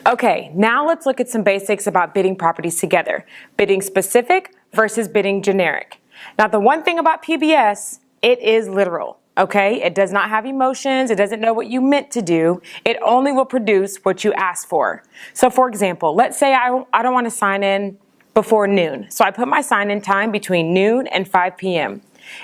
Okay, now let's look at some basics about bidding properties together. Bidding specific versus bidding generic. Now, the one thing about PBS, it is literal, okay? It does not have emotions. It doesn't know what you meant to do. It only will produce what you asked for. So, for example, let's say I don't want to sign in before noon. So I put my sign-in time between noon and 5 p.m.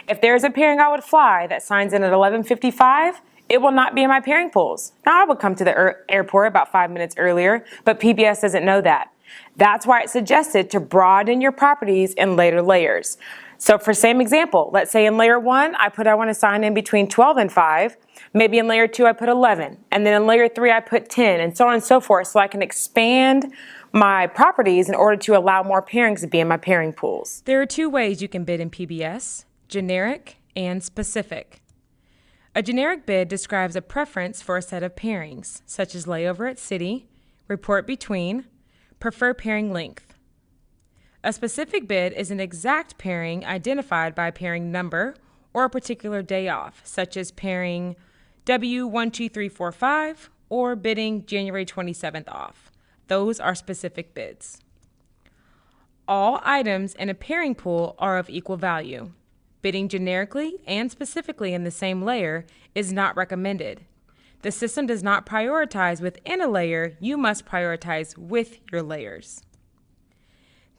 If there's a pairing I would fly that signs in at 11:55, it will not be in my pairing pools. Now, I would come to the airport about 5 minutes earlier, but PBS doesn't know that. That's why it's suggested to broaden your properties in later layers. So for same example, let's say in layer 1, I want to sign in between 12 and 5. Maybe in layer 2, I put 11. And then in layer 3, I put 10, and so on and so forth. So I can expand my properties in order to allow more pairings to be in my pairing pools. There are two ways you can bid in PBS, generic and specific. A generic bid describes a preference for a set of pairings, such as layover at city, report between, prefer pairing length. A specific bid is an exact pairing identified by pairing number or a particular day off, such as pairing W12345 or bidding January 27th off. Those are specific bids. All items in a pairing pool are of equal value. Bidding generically and specifically in the same layer is not recommended. The system does not prioritize within a layer. You must prioritize with your layers.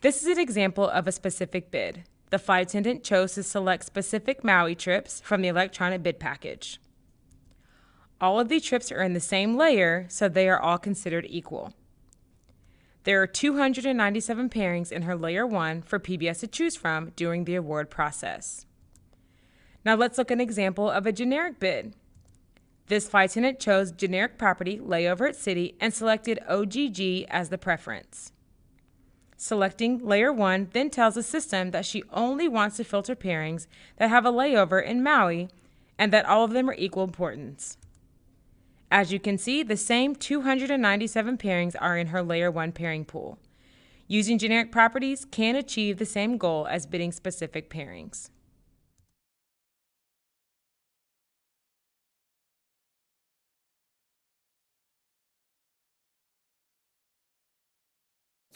This is an example of a specific bid. The flight attendant chose to select specific Maui trips from the electronic bid package. All of these trips are in the same layer, so they are all considered equal. There are 297 pairings in her layer 1 for PBS to choose from during the award process. Now let's look at an example of a generic bid. This flight attendant chose generic property layover at city and selected OGG as the preference. Selecting layer 1 then tells the system that she only wants to filter pairings that have a layover in Maui and that all of them are equal importance. As you can see, the same 297 pairings are in her layer 1 pairing pool. Using generic properties can achieve the same goal as bidding specific pairings.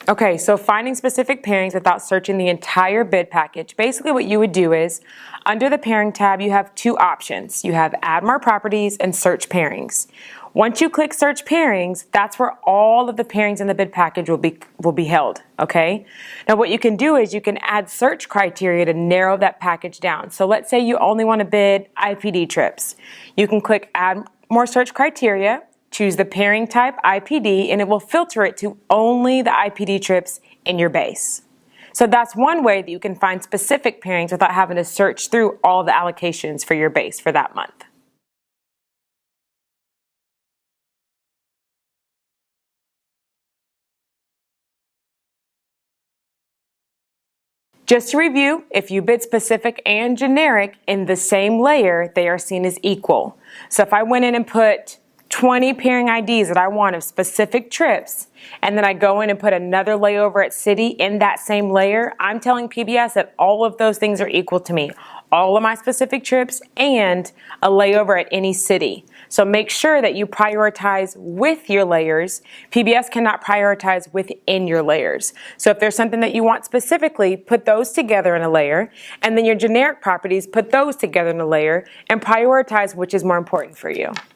Okay, so finding specific pairings without searching the entire bid package. Basically what you would do is, under the pairing tab, you have two options. You have add more properties and search pairings. Once you click search pairings, that's where all of the pairings in the bid package will be held, okay? Now what you can do is you can add search criteria to narrow that package down. So let's say you only want to bid IPD trips. You can click add more search criteria, choose the pairing type IPD, and it will filter it to only the IPD trips in your base. So that's one way that you can find specific pairings without having to search through all the allocations for your base for that month. Just to review, if you bid specific and generic in the same layer, they are seen as equal. So if I went in and put 20 pairing IDs that I want of specific trips, and then I go in and put another layover at city in that same layer, I'm telling PBS that all of those things are equal to me. All of my specific trips and a layover at any city. So make sure that you prioritize with your layers. PBS cannot prioritize within your layers. So if there's something that you want specifically, put those together in a layer, and then your generic properties, put those together in a layer, and prioritize which is more important for you.